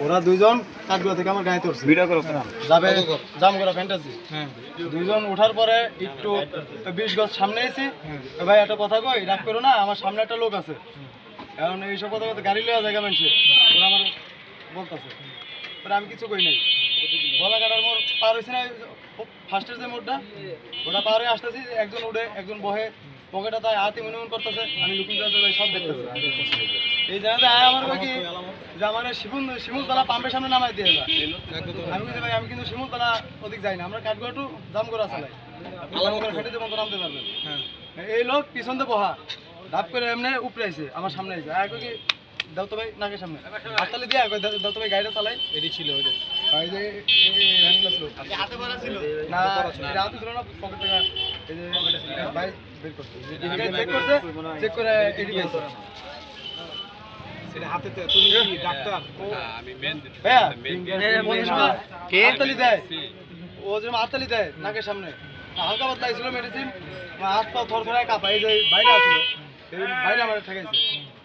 ওরা দুইজন কাঠগুলো থেকে আমার গায়ে ধরছে ভিডিও করো যাবে জামগড়া ফ্যান্টাসি হ্যাঁ দুইজন ওঠার পরে একটু 20 গজ সামনে এসে ভাই একটা কথা কই রাগ করো না আমার সামনে একটা লোক আছে কারণ এইসব কথা গাড়ি লওয়া জায়গা মানছে ওরা আমার বলতেছে আমি কিছু কই নাই গলা কাটার মোড় পার হয়েছে না ফার্স্টের যে মোড়টা ওটা পার হয়ে আসতেছি একজন উঠে একজন বহে পকেটে তাই হাতে মনে করতেছে আমি লুকিং সব দেখতেছি এই জায়গাতে আমার কি যে আমার শিমুলতলা পাম্পের সামনে নামাই দিয়ে আমি কিন্তু ভাই আমি কিন্তু শিমুলতলা ওদিক যাই না আমরা কাঠগড় টু জামগড়া চালাই ফেটে মতো নামতে পারবেন এই লোক পিছন দিয়ে বহা ধাপ করে এমনি উপরে আইছে আমার সামনে আইছে আর কি দাও তো ভাই নাকের সামনে হাততালি দিয়ে দাও তো ভাই গাড়িটা চালাই এটি ছিল ওইটা এই যে হাতে পড়া ছিল না এটা হাতে ছিল না পকেট থেকে এই যে ভাই বের করতে চেক করে এডি পাইছে সেটা হাতে তুমি কি ডাক্তার আমি মেন হ্যাঁ কে হাততালি দেয় ও যে হাততালি দেয় নাকের সামনে হালকা পাতলা ছিল মেডিসিন হাত পা থরথরায় কাঁপা এই যে বাইরে আছে এই বাইরে আমার ঠেকাইছে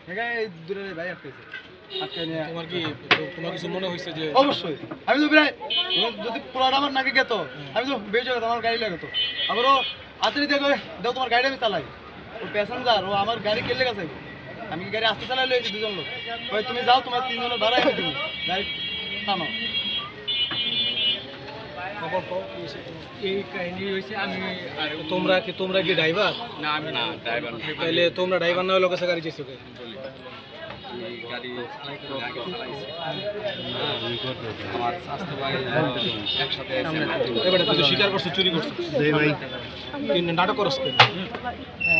ঠেকাই এই দূরে ভাই আটকেছে তোমার কিছু মনে হয়েছে যে অবশ্যই আমি তো প্রায় যদি পুরাটা আমার নাকে গেত আমি তো বেঁচে গেতো আমার গাড়ি লাগতো আবারও হাততালি দিয়ে দাও তোমার গাড়ি আমি চালাই ও প্যাসেঞ্জার ও আমার গাড়ি কেলে গেছে আমি কি গাড়ি আসতে চালাই লইছি দুজন লোক ভাই তুমি যাও তোমার তিনজনের ভাড়া এনে তুমি গাড়ি টানো এই কাহিনী হয়েছে আমি তোমরা কি ড্রাইভার না আমি না ড্রাইভার না তাহলে তোমরা ড্রাইভার না হলে কাছে গাড়ি চাইছো কে গাড়ি আমার স্বাস্থ্য ভাই একসাথে এবারে তুই স্বীকার করছিস চুরি করছিস এই ভাই কি নাটক করছিস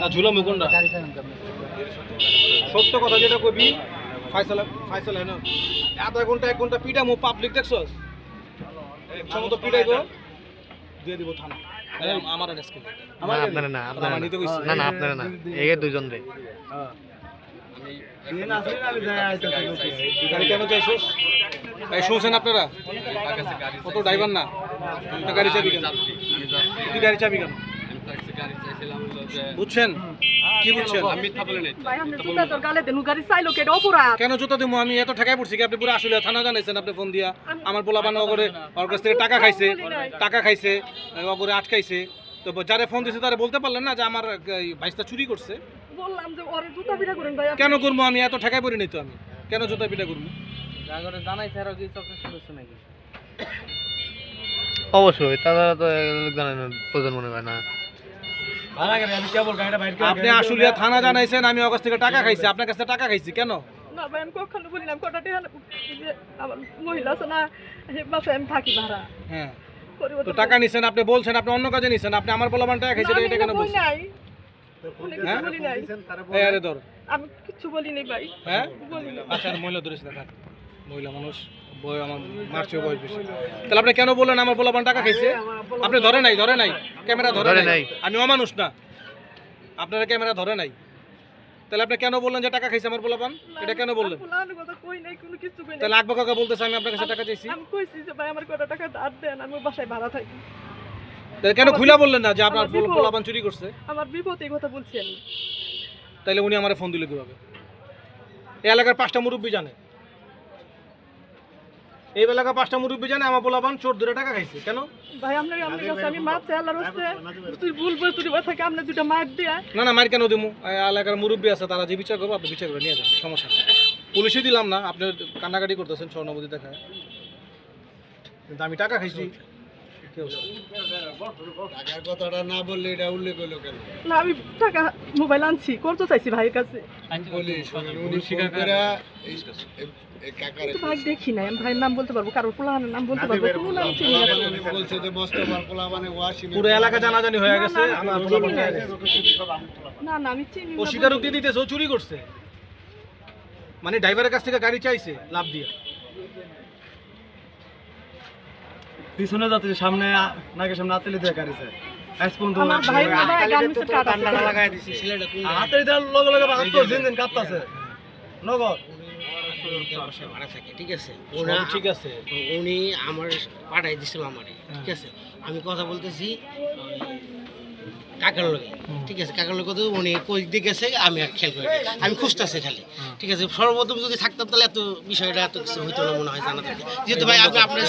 না ঝুলা মুকুন্ডা সত্য কথা যেটা কবি ফাইসালা না আধা ঘন্টা 1 ঘন্টা পিটামো পাবলিক দেখছস সমস্ত পিটাইবো দিয়ে দিব থানা আমার আজকে আমার আপনারা না আপনারা নিতে কইছি না না আপনারা না এই দুইজন রে হ্যাঁ আমি দিন আসলে আমি যাই আইতাছি গাড়ি কেন চাইছস এই শুনছেন আপনারা কত ড্রাইভার না একটা গাড়ি চাবি কেন তুই গাড়ি চাবি কেন গাড়ি চাইছিলাম বুঝছেন কি বুঝছেন আমি মিথ্যা বলি নাই ভাই আমরা জুতা তোর গালে দেনু গাড়ি চাইলো কেডা অপরাধ কেন জুতা দিমু আমি এত ঠকাই পড়ছি কি আপনি পুরো আসলে থানা জানাইছেন আপনি ফোন দিয়া আমার পোলা বানো করে ওর কাছ থেকে টাকা খাইছে ওরে আটকাইছে তো যারে ফোন দিছে তারে বলতে পারলেন না যে আমার ভাইসটা চুরি করছে বললাম যে ওরে জুতা পিটা করেন ভাই কেন করব আমি এত ঠকাই পড়ি নাই তো আমি কেন জুতা পিটা করব জাগরে জানাইছে আর কি সব শুনছ নাকি অবশ্যই তারা তো জানেন প্রয়োজন মনে হয় না আপনি আসলে থানা জানাইছেন আমি ওর কাছ থেকে টাকা খাইছি আপনার কাছে টাকা খাইছি কেন না ভাই আমি কখনো বলি না কটা টাকা আমার মহিলা আছে না বাসায় আমি থাকি ভাড়া হ্যাঁ তো টাকা নিছেন আপনি বলছেন আপনি অন্য কাজে নিছেন আপনি আমার পোলাপান টাকা খাইছেন এটা কেন বলছেন হ্যাঁ বলি নাই এই আরে ধর আমি কিছু বলি নাই ভাই হ্যাঁ আচ্ছা মহিলা ধরেছ না মহিলা মানুষ বয় আমার মারছে বয়স বেশি তাহলে আপনি কেন বললেন আমার পোলাপান টাকা খাইছে আপনি ধরে নাই ক্যামেরা ধরে নাই আমি অমানুষ না আপনারা ক্যামেরা ধরে নাই তাহলে আপনি কেন বললেন যে টাকা খাইছে আমার পোলাপান এটা কেন বললেন তাহলে আকবা কাকা বলতেছে আমি আপনার কাছে টাকা চাইছি আমি কইছি যে ভাই আমার কত টাকা ধার দেন আমি বাসায় ভাড়া থাকি তাহলে কেন খুলা বললেন না যে আপনার পোলাপান চুরি করছে আমার বিপদে এই কথা বলছি আমি তাহলে উনি আমারে ফোন দিলে কিভাবে এই এলাকার 5টা মুরব্বি জানে এই এলাকার 5টা মুরব্বি জানে আমার পোলাপান চোর ধরে টাকা খাইছে কেন ভাই আমরা কাছে আমি মাপ চাই আল্লাহর রাস্তায় তুই ভুল বল তুই কথা কি আমরা দুটো মার দিয়া না মার কেন দিমু এলাকার মুরব্বি আছে তারা যে বিচার করবে আপনি বিচার করে নিয়ে যান সমস্যা নেই পুলিশই দিলাম না আপনি কান্নাকাটি করতেছেন স্বর্ণবতী দেখায় কিন্তু আমি টাকা খাইছি টাকার কথাটা না বললে এটা উল্লেখ হলো কেন না আমি টাকা মোবাইল আনছি করতে চাইছি ভাইয়ের কাছে পুলিশ উনি স্বীকার করে এই কাকারে ভাই দেখি না আমি ভাইয়ের নাম বলতে পারবো কারোর পোলাপানের নাম বলতে পারবো কোন নাম চিনি না বলছে যে মোস্তফার পোলাপানে ওয়াসি পুরো এলাকা জানাজানি হয়ে গেছে আমার পোলাপান না আমি চিনি না ও স্বীকারোক্তি দিতেছে ও চুরি করছে মানে ড্রাইভারের কাছ থেকে গাড়ি চাইছে লাভ দিয়ে পিছনে যাচ্ছে সামনে নাকের সামনে হাততালি দিয়ে গাড়ি চাই আমার ভাই গামছা কাটা লাগাই দিছি ছেলেটা কোন হাততালি দেওয়ার লগে লগে হাত তো জিন কাঁপতাছে নগর ভাড়া থাকে ঠিক আছে ওরা ঠিক আছে উনি আমার পাঠাই দিছিল আমারে ঠিক আছে আমি কথা বলতেছি কাকার লগে, ঠিক আছে, কাকার লগে তো উনি কই দিয়ে গেছে, আমি আর খেয়াল করি নাই। আমি খুঁজতেছি খালি, ঠিক আছে। সর্বপ্রথম যদি থাকতাম তাহলে এত বিষয়টা এত কিছু হইতো না মনে হয় জানা থাকে, যেহেতু ভাই আপনি আপনার